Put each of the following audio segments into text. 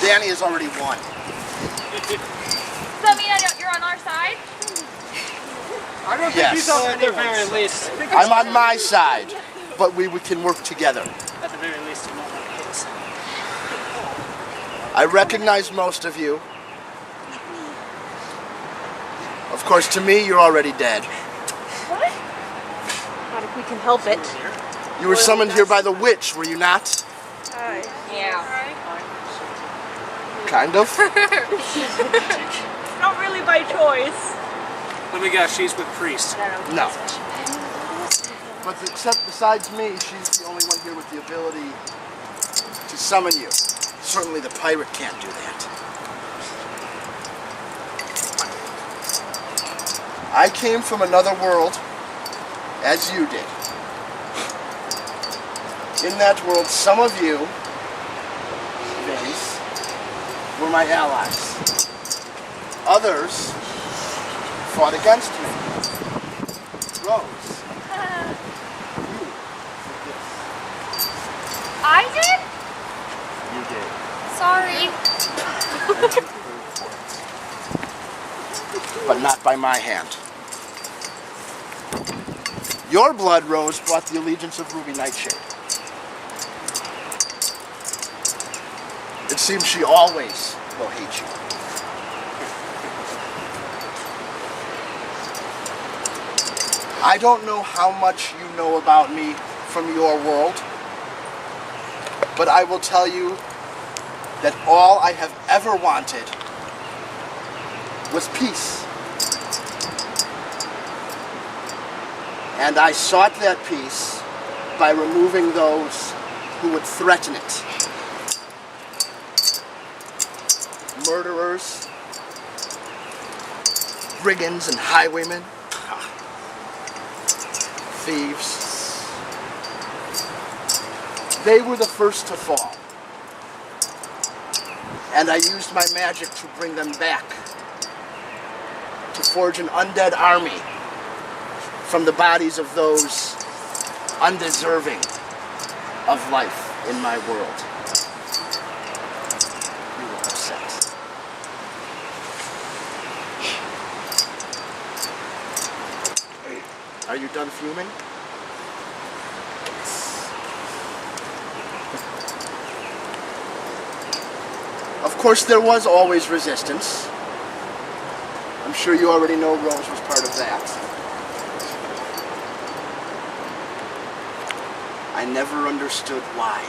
Danny has already won. Does that mean you're on our side? I don't think he's on at the very least. I'm on my side, but we can work together. At the very least, you're not on his. I recognize most of you. Of course, to me, you're already dead. What? Not if we can help it. You were summoned here by the witch, were you not? Yeah. Kind of. Not really by choice. Let me guess, she's with Priest. No. But except besides me, she's the only one here with the ability to summon you. Certainly the pirate can't do that. I came from another world, as you did. In that world, some of you, Vince, were my allies. Others fought against me. Rose. I did? You did. Sorry. But not by my hand. Your blood, Rose, brought the allegiance of Ruby Nightshade. It seems she always will hate you. I don't know how much you know about me from your world, but I will tell you that all I have ever wanted was peace. And I sought that peace by removing those who would threaten it. Murderers, brigands and highwaymen, thieves. They were the first to fall. And I used my magic to bring them back, to forge an undead army from the bodies of those undeserving of life in my world. You were upset. Are you done fuming? Of course, there was always resistance. I'm sure you already know Rose was part of that. I never understood why.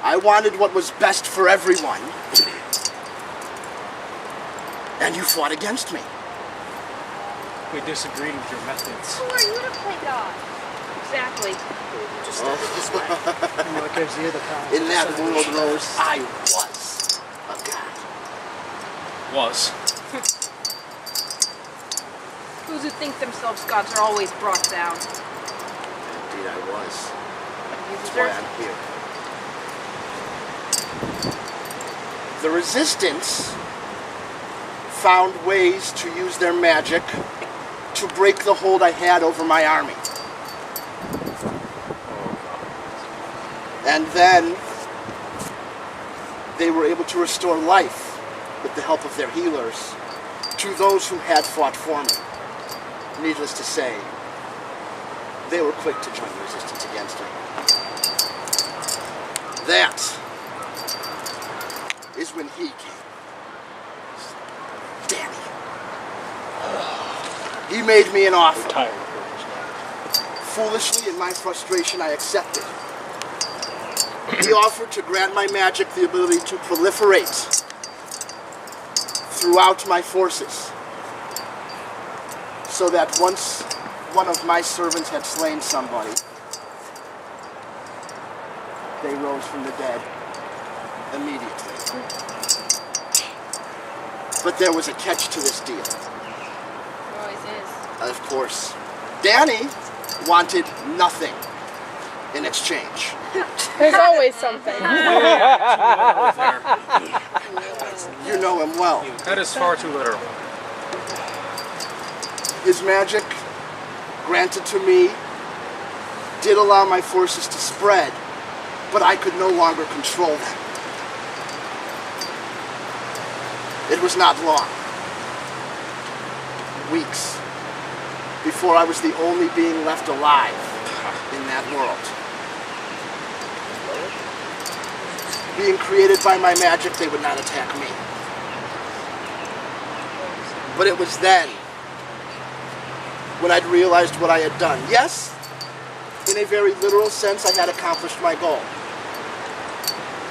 I wanted what was best for everyone. And you fought against me. We disagreed with your methods. Who are you to play God? Exactly. Just this way. What gives you the power? In that world, Rose, I was a god. Was. Those who think themselves gods are always brought down. Indeed, I was. That's Sure. why I'm here. The Resistance found ways to use their magic to break the hold I had over my army. And then they were able to restore life with the help of their healers to those who had fought for me. Needless to say, they were quick to join the resistance against me. That is when he came. Danny. He made me an offer. Tired. Foolishly, in my frustration, I accepted. He offered to grant my magic the ability to proliferate throughout my forces, so that once one of my servants had slain somebody, they rose from the dead immediately. But there was a catch to this deal. There always is. Of course, Danny wanted nothing in exchange. There's always something. You know him well. That is far too literal. His magic, granted to me, did allow my forces to spread, but I could no longer control them. It was not long. Weeks before I was the only being left alive in that world. Being created by my magic, they would not attack me. But it was then when I'd realized what I had done. Yes, in a very literal sense, I had accomplished my goal.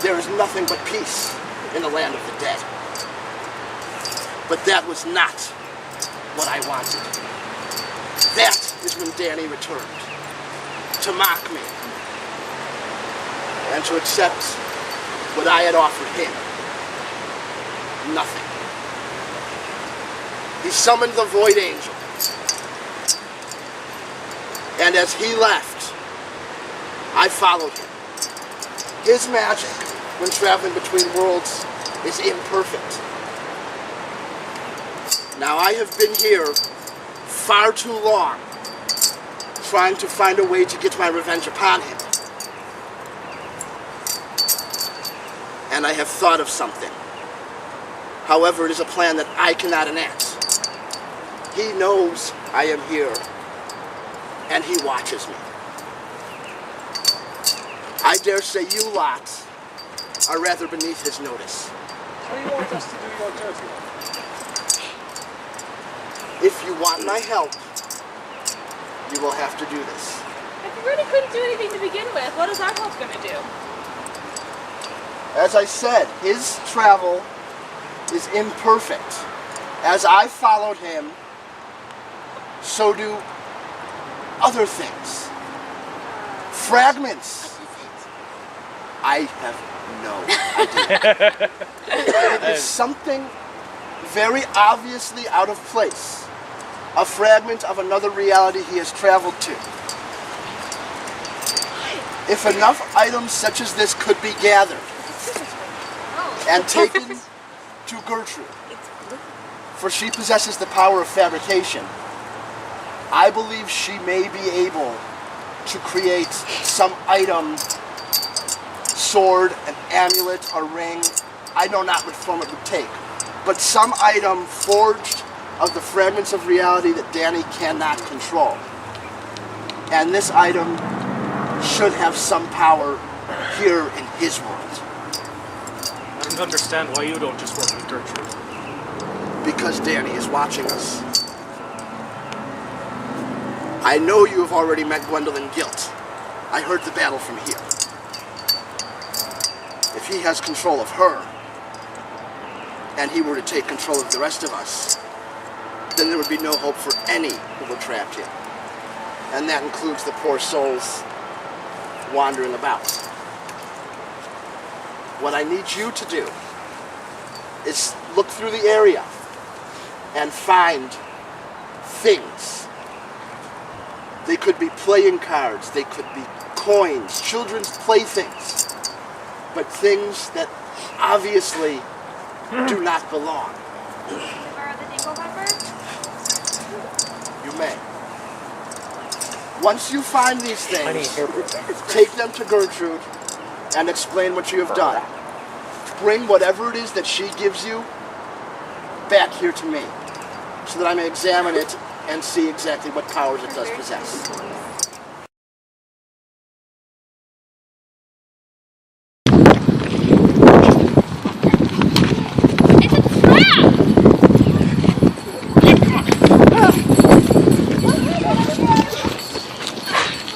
There is nothing but peace in the land of the dead. But that was not what I wanted. That is when Danny returned, to mock me, and to accept what I had offered him. Nothing. He summoned the Void Angel, and as he left, I followed him. His magic, when traveling between worlds, is imperfect. Now I have been here far too long, trying to find a way to get my revenge upon him. And I have thought of something. However, it is a plan that I cannot enact. He knows I am here, and he watches me. I dare say you lot are rather beneath his notice. How do you want us to do your dirty work? If you want my help, you will have to do this. If you really couldn't do anything to begin with, what is our help going to do? As I said, his travel is imperfect. As I followed him, so do other things. Fragments. I have no idea. It is something very obviously out of place. A fragment of another reality he has traveled to. If enough items such as this could be gathered and taken to Gertrude, for she possesses the power of fabrication, I believe she may be able to create some item, sword, an amulet, a ring. I know not what form it would take, but some item forged of the fragments of reality that Danny cannot control. And this item should have some power here in his world. I don't understand why you don't just work with Gertrude. Because Danny is watching us. I know you have already met Gwendolyn Guilt. I heard the battle from here. If he has control of her, and he were to take control of the rest of us, then there would be no hope for any who were trapped here. And that includes the poor souls wandering about. What I need you to do is look through the area and find things. They could be playing cards, they could be coins, children's playthings, but things that obviously do not belong. Can I borrow the dingle pepper? You may. Once you find these things, take them to Gertrude and explain what you have done. Bring whatever it is that she gives you back here to me, so that I may examine it and see exactly what powers it does possess.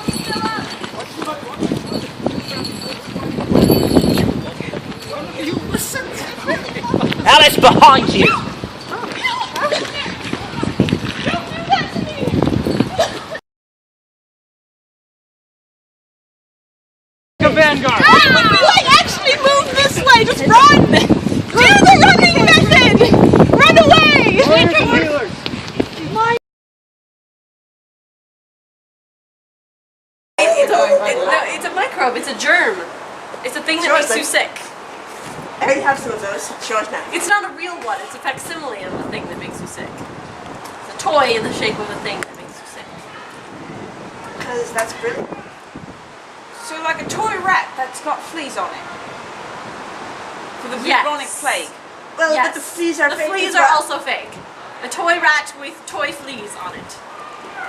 It's a trap! Alice, behind you! Vanguard! Actually move this way! Just run! Do the running method! Run away! It's a microbe. It's a germ. It's a thing that makes you sick. I already have some of those. Show us now. It's not a real one. It's a facsimile of the thing that makes you sick. It's a toy in the shape of a thing that makes you sick. Because that's brilliant. So like a toy rat that's got fleas on it. For the Yes. bubonic plague. Well, Yes. but the fleas are The fake fleas as are well. also fake. A toy rat with toy fleas on it.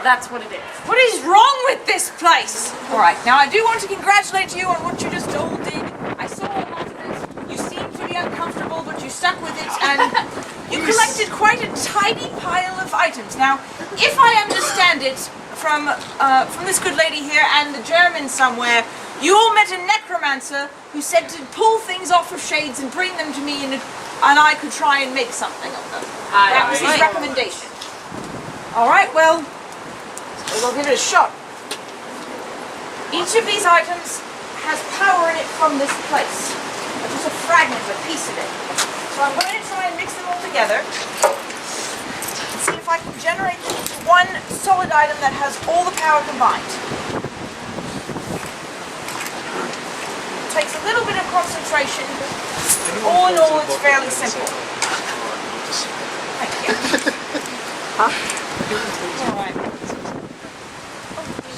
That's what it is. What is wrong with this place? All right, now I do want to congratulate you on what you just all did. I saw a lot of it. You seemed to be uncomfortable, but you stuck with it, and you collected quite a tidy pile of items. Now, if I understand it from this good lady here and the German somewhere, you all met a necromancer who said to pull things off of shades and bring them to me, and I could try and make something of them. That was his recommendation. All right, well, we'll give it a shot. Each of these items has power in it from this place. Just a fragment, a piece of it. So I'm going to try and mix them all together and see if I can generate them into one solid item that has all the power combined. It takes a little bit of concentration. All in all, it's fairly simple. Thank you. All right.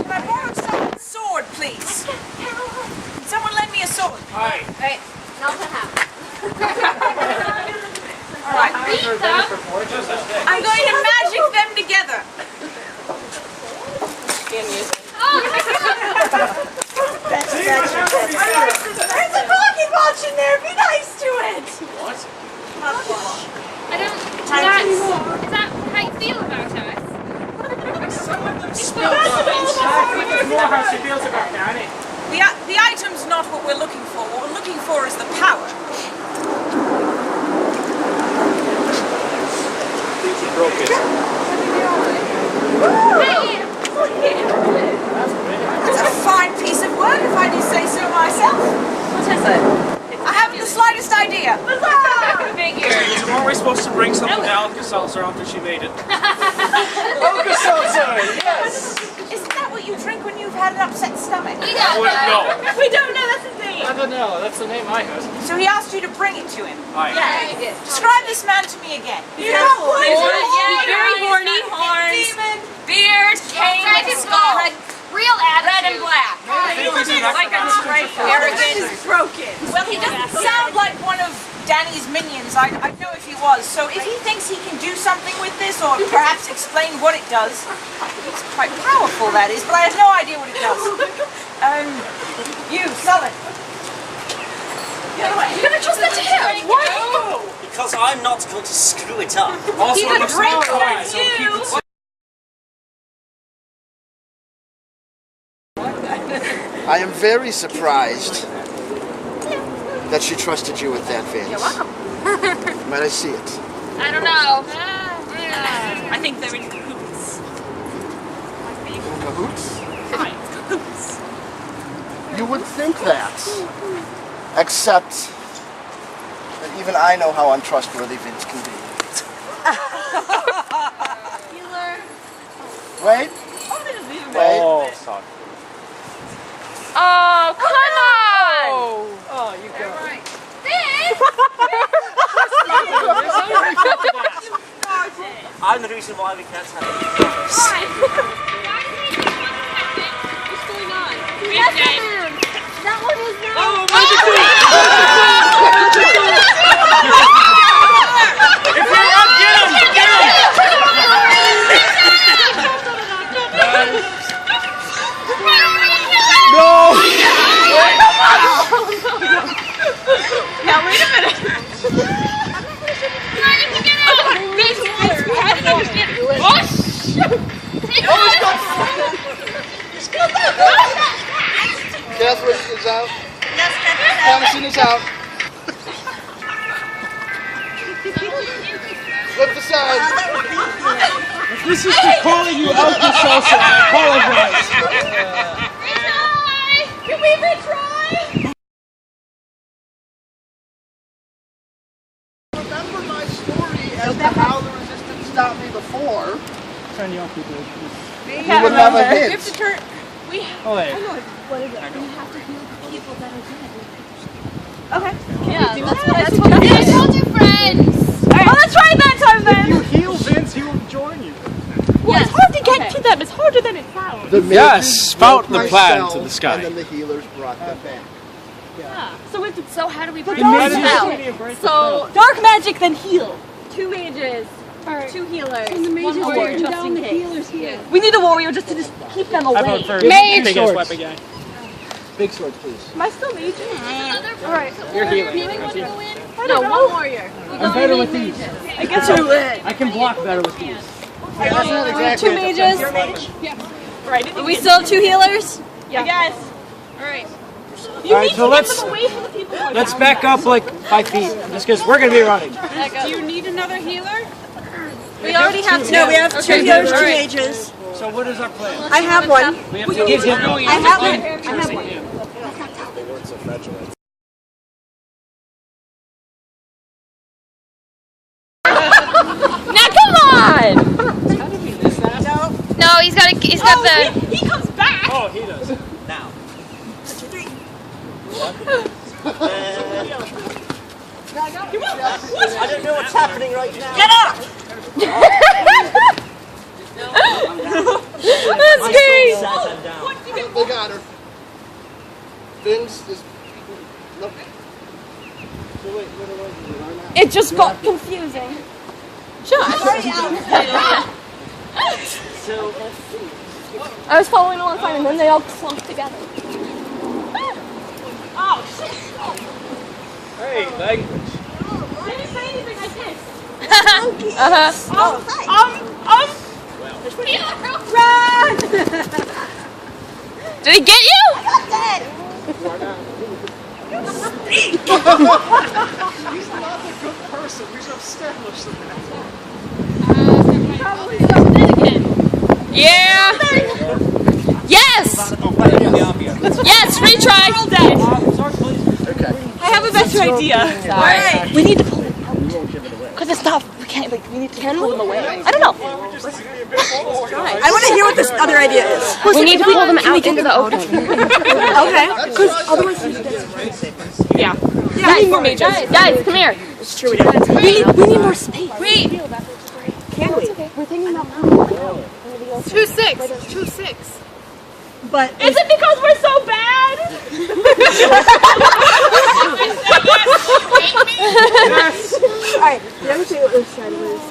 Can I borrow someone's sword, please? Can someone lend me a sword? Hi. Right. Nothing happened. All right. I'm going to magic them together. There's a pocket watch in there. Be nice to it. What? I don't. Is that how you feel about us? More how she feels about Danny. The item's not what we're looking for. What we're looking for is the power. She broke it. It's a fine piece of work, if I do say so myself. What is it? I haven't the slightest idea. Figures. Weren't we supposed to bring something to Aldrazar after she made it? Aldrazar, yes! Isn't that what you drink when you've had an upset stomach? I wouldn't know. We don't know, that's the thing. I don't know, that's the name I heard. So he asked you to bring it to him. Hi. Describe this man to me again. Very horny, horns, beard, cane, skull, Real attitude. red and black. Like a arrogant, broken. Well, he doesn't sound like one of Danny's minions. I know if he was. So if he thinks he can do something with this, or perhaps explain what it does, it's quite powerful, that is, but I have no idea what it does. You, Sullen. You're gonna trust that to him? Why? Because I'm not going to screw it up. Also, He's it a looks drinker, like so keep you. it I am very surprised that she trusted you with that, Vince. You're welcome. Might I see it? I don't know. I think they're in cahoots. Cahoots? Cahoots. You would think that. Except that even I know how untrustworthy Vince can be. Wait. Wait. Oh, sorry. Oh, come on! Oh, you go. I'm the reason why we can't have it. What's going on? That one was not. Oh, magic tool! If you're up, get him! Get him! No! Now wait a minute. Catherine is out. Thomason is out. Flip the side. This is for calling you Aldrazar, so I apologize. Can we retry? Remember my story as to how the resistance stopped me before. Turn you off, people. You would never hint. Oh, wait. Yeah, that's what I told your friends. Well, let's try it that time If then. you heal Vince, he will join you. Well, it's hard to get to them. It's harder than it sounds. The Yes, mages spout broke the plan my to the spell, sky. And then the healers brought them back. So how do we break Dark this magic. out? So dark magic, then heal. 2 mages, 2 healers, And the mages 1 warrior, taking just down in the case. healers here. We need a warrior just to keep them I away. vote for Mage big swords. weapon guy. Big swords, please. Am I still maging? Alright. You're healing. No, 1 warrior. I'm better with these. I guess you're lit. I can block better with these. Yeah, that's not exactly 2 mages. You're a mage? Right. We still have 2 healers? Yeah. I guess. Alright. Alright, so let's back up like 5 feet, just because we're gonna be running. Do you need another healer? We already have 2. No, we have 2 healers, 2 mages. So what is our plan? I have one. We have to give him. I have one. I have one. Now come on! No, he's got the. He comes back. Oh, he does. Now. 1, 2, 3. I don't know what's happening right now. Get up! That's great. I'm down. They got her. Vince is. Nope. So wait, what was it? It just got confusing. Josh. So, let's see. I was following along fine, and then they all clumped together. Oh shit! Hey, language. I didn't say anything like this. Run! Did he get you? He's not a good person. We should establish that. Probably something again. Yeah. Yes. Yes. Retry. All dead. Okay. I have a better idea. Alright. We need to pull them out. Because it's not. We can't. Like, we need to pull them away. I don't know. I want to hear what this other idea is. We need to pull them out into the open. Okay. Because otherwise Yeah. We need more mages. Guys, come here. it's true. We need more space. Wait. Can we? We're thinking about now. 2-6. 2-6. But Is it because we're so bad? all right. The other thing that was said was,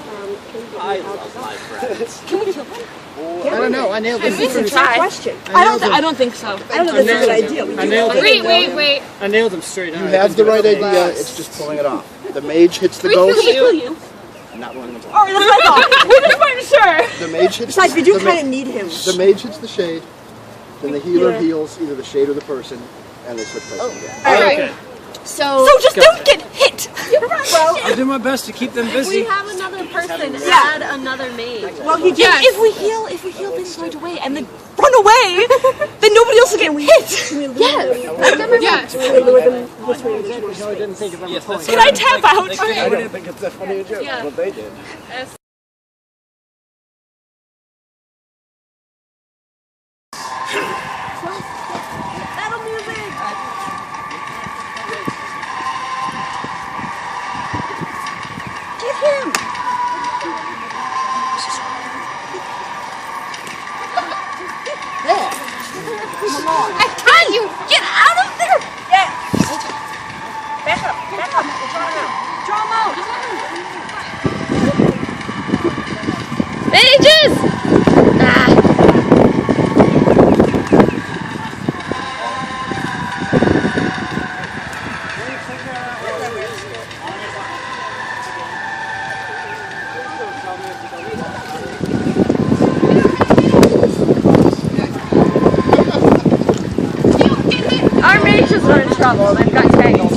I love my friends. Can we kill them? I don't know. I nailed this. it's a trick question. I don't think so. I don't know if that's a good idea. We I do nailed it. it. Wait. I nailed him straight You on. have the right idea. It's just pulling it off. The mage hits the ghost. Kill you. I'm not running into All right, that's what I thought. We're just making sure. The mage hits. Besides, we do the kind of need him. The mage hits the shade. Then the healer Yeah. heals either the shade or the person, and they switch places again. Alright. So So just don't get hit. Well, I'll do my best to keep them busy. We have another person. Yeah. Add another mage. well, he did. If we heal things right away and then run away, then nobody else will get hit. yes. We lure them this way. No, I didn't think of them. Can I tap out? I didn't think it's that funny a joke. Yeah. What they did. Battle music. Get him. I got you. Get out of there. Yeah. Back up. Draw him out. Mages. Ah. Our mages are in trouble. They've got tangled.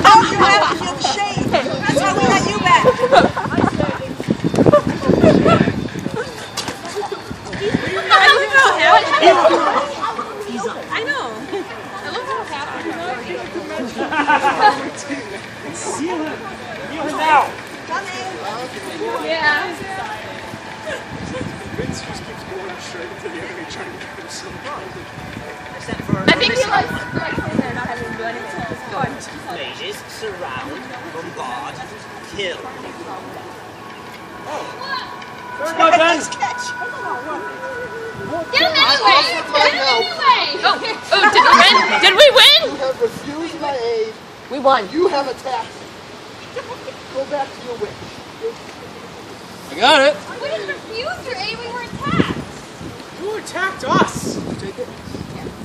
Oh, you have to feel the shade. That's how we got you back. I know. Yeah. Vince just keeps going straight to the enemy trying to get him somebody. Except for I think he likes sitting there not having to do anything. mages, surround, bombard, kill. Go, Ben. Get him anyway. Get him anyway. Oh. Oh, did we win? Did we win? You have refused my aid. We won. You have attacked me. Go back to your witch. I got it. We didn't refuse your aid, we were attacked. You attacked us.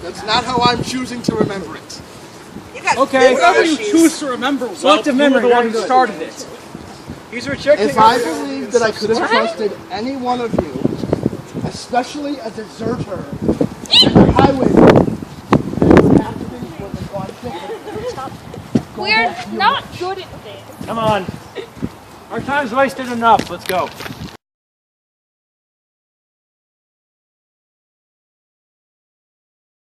That's not how I'm choosing to remember it. Okay. Whatever you choose to remember, Selective memory. the one who Very good. started it. He's rejecting. If I believed that I could have trusted any one of you, especially a deserter and a highwayman, then it would have to be when the gone We're not good at this. Come on. Our time's wasted enough. Let's go.